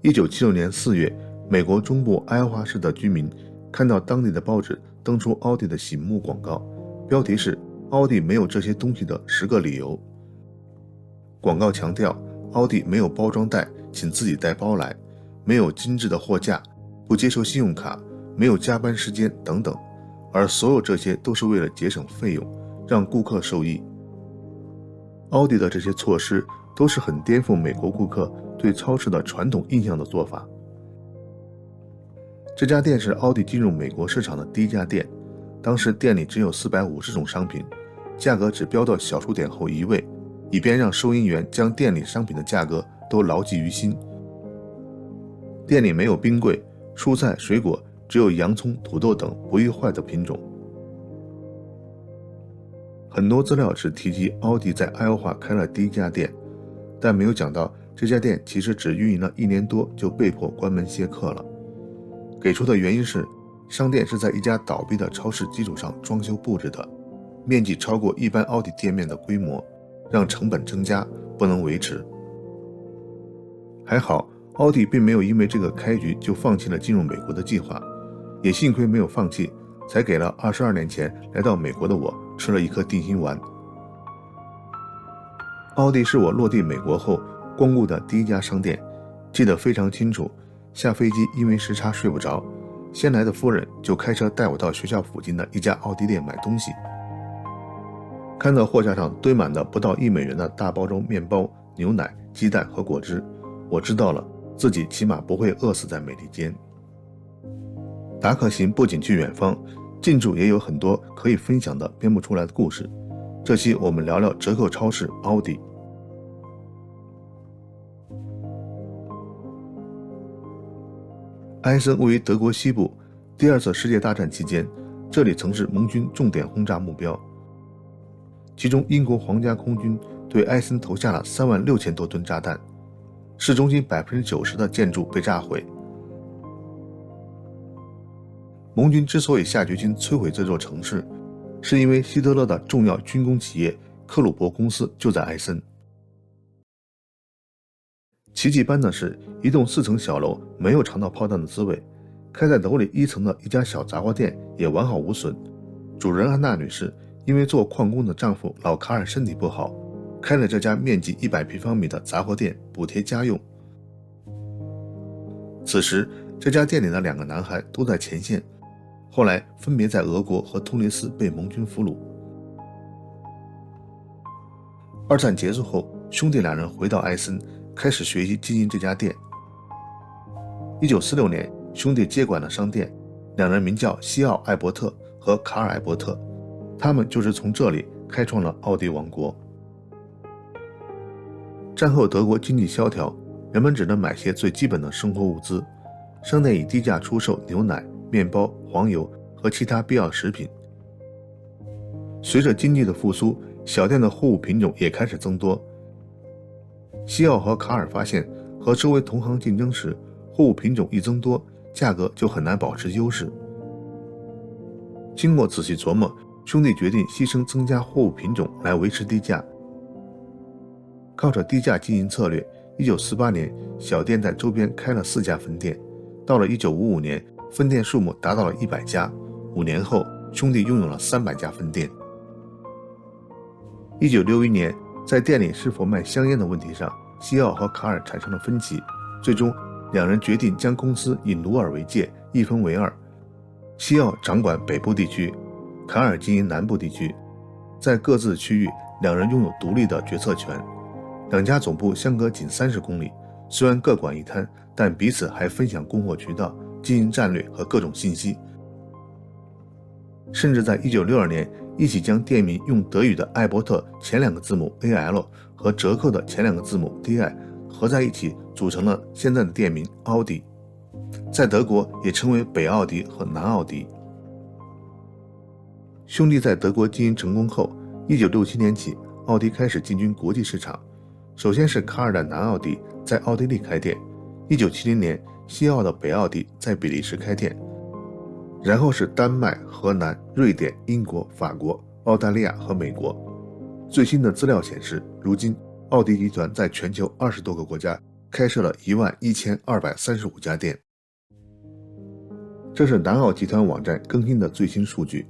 1976年4月，美国中部爱荷华市的居民看到当地的报纸登出奥迪的醒目广告，标题是奥迪没有这些东西的10个理由。广告强调奥迪没有包装袋，请自己带包来，没有精致的货架，不接受信用卡，没有加班时间等等，而所有这些都是为了节省费用，让顾客受益。奥迪的这些措施都是很颠覆美国顾客对超市的传统印象的做法。这家店是奥迪进入美国市场的第一家店，当时店里只有450种商品，价格只标到小数点后1位，以便让收银员将店里商品的价格都牢记于心。店里没有冰柜，蔬菜水果只有洋葱、土豆等不易坏的品种。很多资料只提及奥迪在爱荷华开了第一家店，但没有讲到这家店其实只运营了1年多就被迫关门歇课了。给出的原因是，商店是在一家倒闭的超市基础上装修布置的，面积超过一般奥迪店面的规模，让成本增加，不能维持。还好，奥迪并没有因为这个开局就放弃了进入美国的计划，也幸亏没有放弃，才给了22年前来到美国的我吃了一颗定心丸。奥迪是我落地美国后光顾的第一家商店，记得非常清楚。下飞机因为时差睡不着，先来的夫人就开车带我到学校附近的一家奥迪店买东西。看到货架上堆满的不到1美元的大包装面包、牛奶、鸡蛋和果汁，我知道了自己起码不会饿死在美利坚。达克行不仅去远方，近处也有很多可以分享的编不出来的故事。这期我们聊聊折扣超市奥迪。埃森位于德国西部，第2次世界大战期间，这里曾是盟军重点轰炸目标。其中英国皇家空军对埃森投下了36000多吨炸弹，市中心90%的建筑被炸毁。盟军之所以下决心摧毁这座城市，是因为希特勒的重要军工企业克虏伯公司就在埃森。奇迹般的是，一栋4层小楼没有尝到炮弹的滋味，开在楼里1层的一家小杂货店也完好无损。主人安娜女士因为做矿工的丈夫老卡尔身体不好，开了这家面积100平方米的杂货店补贴家用。此时这家店里的2个男孩都在前线，后来分别在俄国和突尼斯被盟军俘虏。2战结束后，兄弟2人回到埃森，开始学习经营这家店。1946年，兄弟接管了商店，2人名叫西奥·艾伯特和卡尔·艾伯特，他们就是从这里开创了奥迪王国。战后德国经济萧条，人们只能买些最基本的生活物资，商店以低价出售牛奶、面包、黄油和其他必要食品。随着经济的复苏，小店的货物品种也开始增多。西奥和卡尔发现，和周围同行竞争时，货物品种一增多，价格就很难保持优势。经过仔细琢磨，兄弟决定牺牲增加货物品种来维持低价。靠着低价经营策略，1948年小店在周边开了4家分店，到了1955年，分店数目达到了100家，5年后兄弟拥有了300家分店。1961年，在店里是否卖香烟的问题上，西奥和卡尔产生了分歧，最终2人决定将公司以鲁尔为界，一分为2。西奥掌管北部地区，卡尔经营南部地区，在各自的区域，2人拥有独立的决策权。2家总部相隔仅30公里，虽然各管一摊，但彼此还分享供货渠道、经营战略和各种信息。甚至在1962年，一起将店名用德语的艾伯特前2个字母 AL 和折扣的前2个字母 DI 合在一起，组成了现在的店名奥迪。在德国也称为北奥迪和南奥迪。兄弟在德国经营成功后，1967年起，奥迪开始进军国际市场。首先是卡尔的南奥迪在奥地利开店，1970年西奥的北奥迪在比利时开店，然后是丹麦、荷兰、瑞典、英国、法国、澳大利亚和美国。最新的资料显示，如今奥迪集团在全球20多个国家开设了11235家店。这是南澳集团网站更新的最新数据。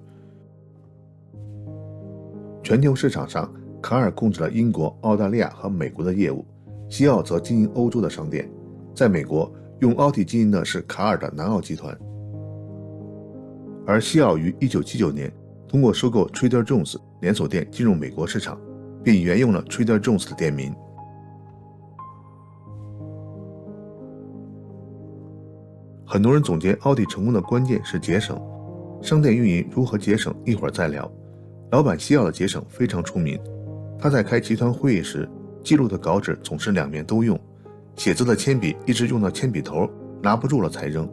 全球市场上，卡尔控制了英国、澳大利亚和美国的业务，西奥则经营欧洲的商店。在美国，用奥迪经营的是卡尔的南澳集团。而西奥于1979年通过收购 Trader Joe's 连锁店进入美国市场，并沿用了 Trader Joe's 的店名。很多人总结奥迪成功的关键是节省，商店运营如何节省一会儿再聊。老板西奥的节省非常出名，他在开集团会议时记录的稿纸总是2面都用，写字的铅笔一直用到铅笔头拿不住了才扔。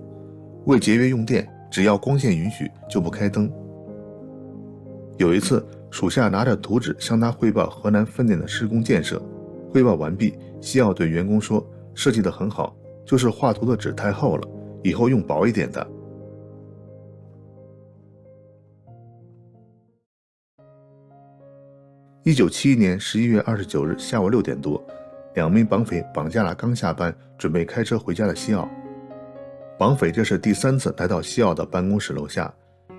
为节约用电，只要光线允许就不开灯。有一次，属下拿着图纸向他汇报河南分店的施工建设，汇报完毕，西奥对员工说，设计得很好，就是画图的纸太厚了，以后用薄一点的。1971年11月29日下午6点多，2名绑匪绑架了刚下班准备开车回家的西奥。绑匪这是第3次来到西奥的办公室楼下，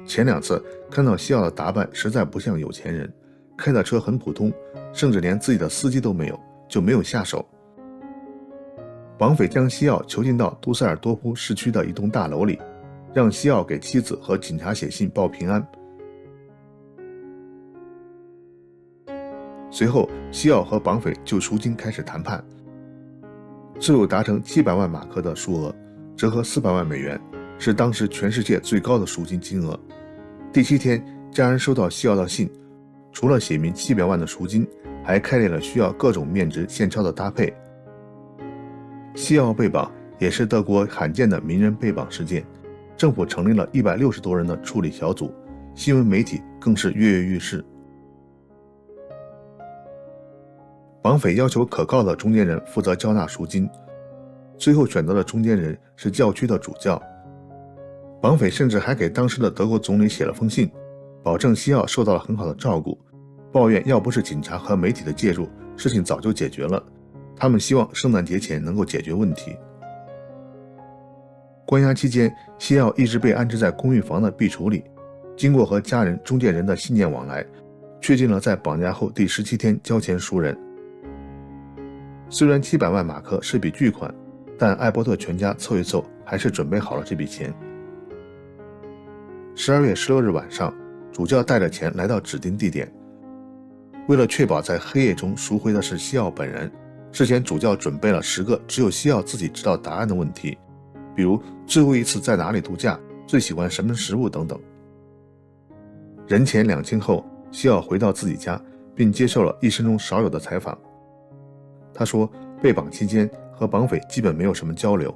前2次看到西奥的打扮实在不像有钱人，开的车很普通，甚至连自己的司机都没有，就没有下手。绑匪将西奥囚禁到杜塞尔多夫市区的一栋大楼里，让西奥给妻子和警察写信报平安。随后，西奥和绑匪就赎金开始谈判，最后达成700万马克的数额，折合400万美元，是当时全世界最高的赎金金额。第7天，家人收到西奥的信，除了写明700万的赎金，还开列了需要各种面值现钞的搭配。西奥被绑也是德国罕见的名人被绑事件，政府成立了160多人的处理小组，新闻媒体更是跃跃欲试。绑匪要求可靠的中间人负责交纳赎金，最后选择的中间人是教区的主教。绑匪甚至还给当时的德国总理写了封信，保证西奥受到了很好的照顾，抱怨要不是警察和媒体的介入，事情早就解决了。他们希望圣诞节前能够解决问题。关押期间，西奥一直被安置在公寓房的壁橱里，经过和家人、中间人的信件往来，确定了在绑架后第17天交钱赎人。虽然700万马克是笔巨款，但艾伯特全家凑一凑还是准备好了这笔钱。12月16日晚上，主教带着钱来到指定地点。为了确保在黑夜中赎回的是西奥本人，事前主教准备了10个只有西奥自己知道答案的问题，比如最后一次在哪里度假，最喜欢什么食物等等。人钱两清后，西奥回到自己家，并接受了一生中少有的采访。他说，被绑期间和绑匪基本没有什么交流。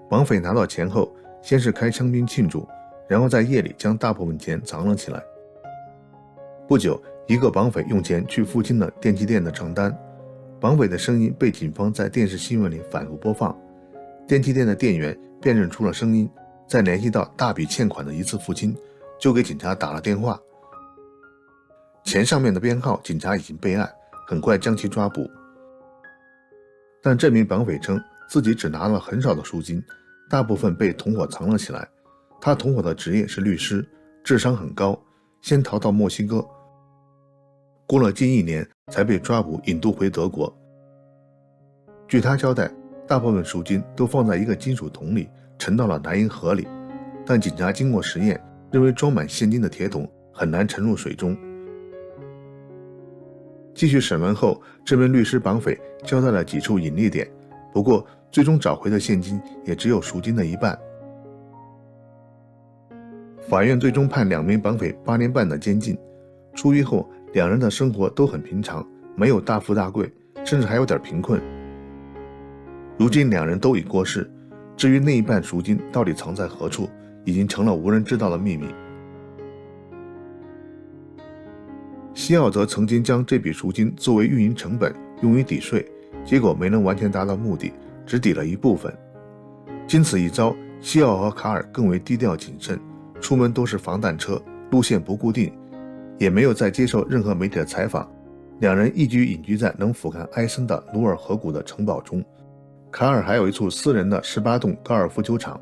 绑匪拿到钱后，先是开香槟庆祝，然后在夜里将大部分钱藏了起来。不久，一个绑匪用钱去附近的电器店的账单，绑匪的声音被警方在电视新闻里反复播放，电器店的店员辨认出了声音，再联系到大笔欠款的一次付清，就给警察打了电话。钱上面的编号警察已经备案，很快将其抓捕。但这名绑匪称自己只拿了很少的赎金，大部分被同伙藏了起来。他同伙的职业是律师，智商很高，先逃到墨西哥，过了近1年才被抓捕引渡回德国。据他交代，大部分赎金都放在一个金属桶里，沉到了莱茵河里，但警察经过实验，认为装满现金的铁桶很难沉入水中。继续审问后，这名律师绑匪交代了几处隐匿点，不过最终找回的现金也只有赎金的一半。法院最终判2名绑匪8年半的监禁。出狱后，2人的生活都很平常，没有大富大贵，甚至还有点贫困。如今2人都已过世，至于那一半赎金到底藏在何处，已经成了无人知道的秘密。西奥则曾经将这笔赎金作为运营成本用于抵税，结果没能完全达到目的，只抵了一部分。经此一招，西奥和卡尔更为低调谨慎，出门都是防弹车，路线不固定，也没有再接受任何媒体的采访，两人一居隐居在能俯瞰埃森的努尔河谷的城堡中。卡尔还有一处私人的18洞高尔夫球场。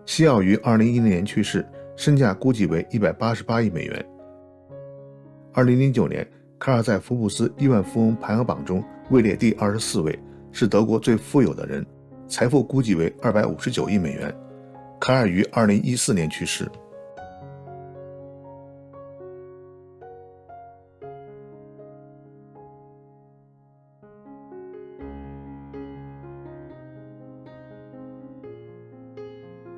西奥于2010年去世，身价估计为188亿美元。2009年，卡尔在福布斯亿万富翁排行榜中位列第24位，是德国最富有的人，财富估计为259亿美元。卡尔于2014年去世。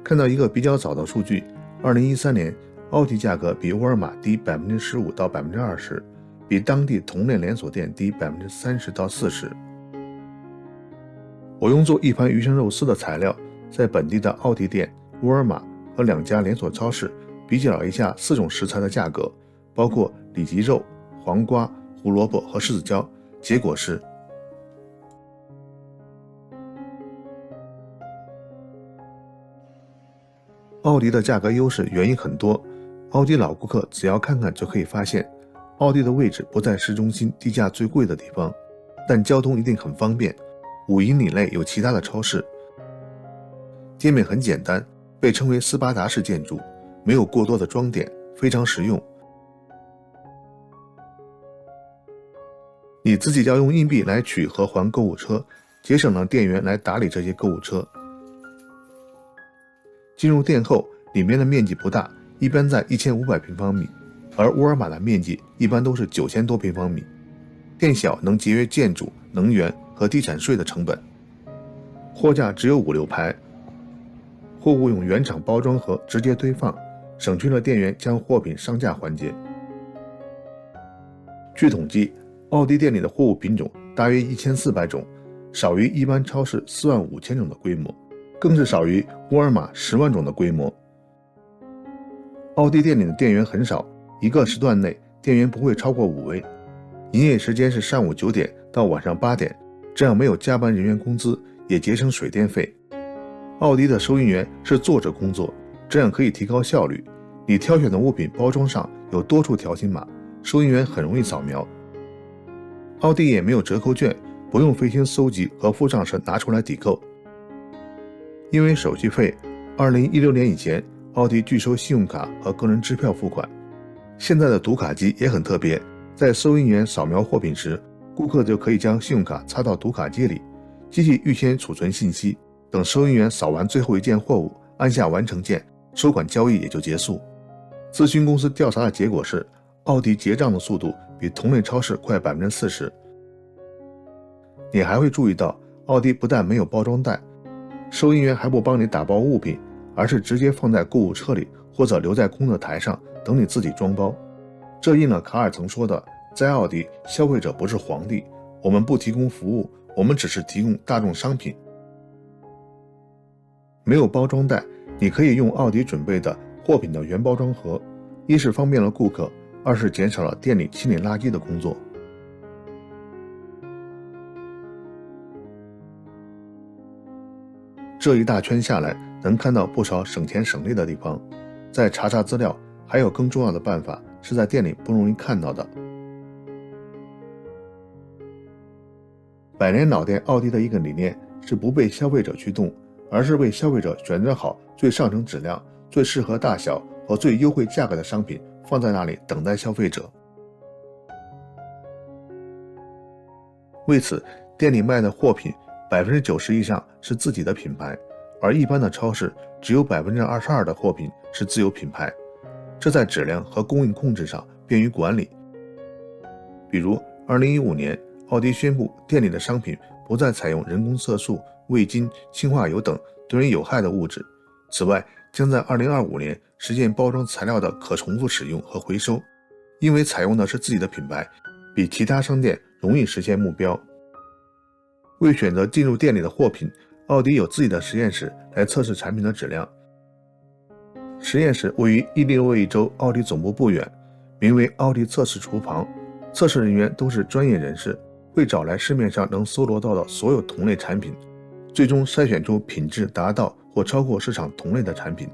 看到一个比较早的数据，2013年奥迪价格比沃尔玛低15%到20%，比当地同类连锁店低30%到40%。我用做一盘鱼香肉丝的材料，在本地的奥迪店、沃尔玛和2家连锁超市比较了一下4种食材的价格，包括里脊肉、黄瓜、胡萝卜和柿子椒，结果是奥迪的价格优势原因很多，奥迪老顾客只要看看就可以发现，奥迪的位置不在市中心地价最贵的地方，但交通一定很方便，5英里内有其他的超市。店面很简单，被称为斯巴达式建筑，没有过多的装点，非常实用。你自己要用硬币来取和还购物车，节省了店员来打理这些购物车。进入店后，里面的面积不大，一般在1500平方米，而沃尔玛的面积一般都是9000多平方米。店小能节约建筑、能源和地产税的成本。货架只有5、6排，货物用原厂包装盒直接堆放，省去了店员将货品上架环节。据统计，奥迪店里的货物品种大约1400种，少于一般超市45000种的规模，更是少于沃尔玛10万种的规模。奥迪店里的店员很少，一个时段内店员不会超过5位，营业时间是上午9点到晚上8点，这样没有加班人员工资，也节省水电费。奥迪的收银员是坐着工作，这样可以提高效率。你挑选的物品包装上有多处条形码，收银员很容易扫描。奥迪也没有折扣券，不用费心搜集和付账时拿出来抵扣。因为手续费，2016年以前，奥迪拒收信用卡和个人支票付款。现在的读卡机也很特别，在收银员扫描货品时，顾客就可以将信用卡插到读卡机里，机器预先储存信息，等收银员扫完最后一件货物，按下完成键，收款交易也就结束。咨询公司调查的结果是，奥迪结账的速度比同类超市快40%。你还会注意到，奥迪不但没有包装袋，收银员还不帮你打包物品，而是直接放在购物车里或者留在工作台上，等你自己装包。这应了卡尔曾说的，在奥迪，消费者不是皇帝，我们不提供服务，我们只是提供大众商品。没有包装袋，你可以用奥迪准备的货品的原包装盒，一是方便了顾客，二是减少了店里清理垃圾的工作。这一大圈下来，能看到不少省钱省力的地方。再查查资料，还有更重要的办法是在店里不容易看到的。百年老店奥迪的一个理念是不被消费者驱动，而是为消费者选择好最上乘质量、最适合大小和最优惠价格的商品放在那里等待消费者。为此，店里卖的货品90%以上是自己的品牌，而一般的超市只有22%的货品是自有品牌，这在质量和供应控制上便于管理。比如2015年，奥迪宣布店里的商品不再采用人工色素、味精、氢化油等对人有害的物质，此外将在2025年实现包装材料的可重复使用和回收，因为采用的是自己的品牌，比其他商店容易实现目标。为选择进入店里的货品，奥迪有自己的实验室来测试产品的质量。实验室位于伊利诺伊州奥迪总部不远，名为奥迪测试厨房，测试人员都是专业人士，会找来市面上能搜罗到的所有同类产品，最终筛选出品质达到或超过市场同类的产品。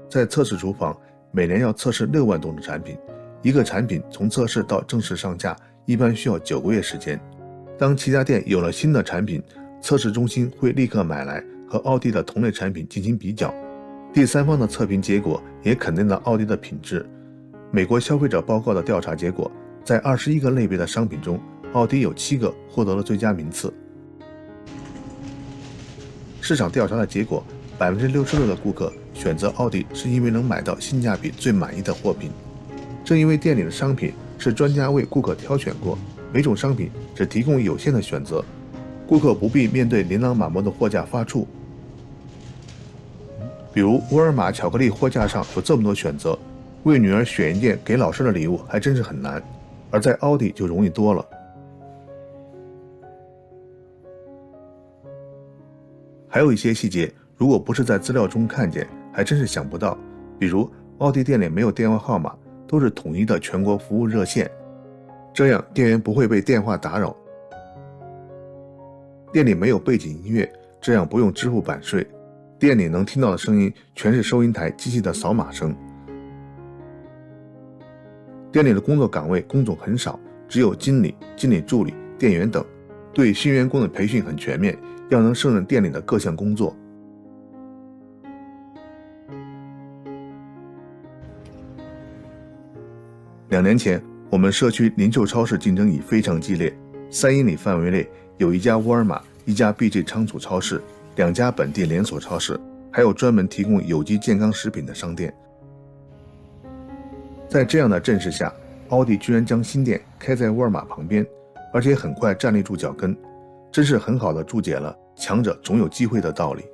在测试厨房，每年要测试6万多种产品，一个产品从测试到正式上架一般需要9个月时间。当旗下店有了新的产品，测试中心会立刻买来和奥迪的同类产品进行比较，第三方的测评结果也肯定了奥迪的品质。美国消费者报告的调查结果，在21个类别的商品中，奥迪有7个获得了最佳名次。市场调查的结果，66%的顾客选择奥迪是因为能买到性价比最满意的货品。正因为店里的商品是专家为顾客挑选过，每种商品只提供有限的选择，顾客不必面对琳琅满目的货架发怵。比如沃尔玛巧克力货架上有这么多选择，为女儿选一件给老师的礼物还真是很难，而在奥迪就容易多了。还有一些细节，如果不是在资料中看见，还真是想不到。比如奥迪店里没有电话号码，都是统一的全国服务热线，这样店员不会被电话打扰。店里没有背景音乐，这样不用支付版税，店里能听到的声音全是收银台机器的扫码声。店里的工作岗位工种很少，只有经理、经理助理、店员等，对新员工的培训很全面，要能胜任店里的各项工作。2年前，我们社区零售超市竞争已非常激烈，3英里范围内有一家沃尔玛、一家 BJ 仓储超市、2家本地连锁超市，还有专门提供有机健康食品的商店。在这样的阵势下，奥迪居然将新店开在沃尔玛旁边，而且很快站立住脚跟，真是很好的注解了强者总有机会的道理。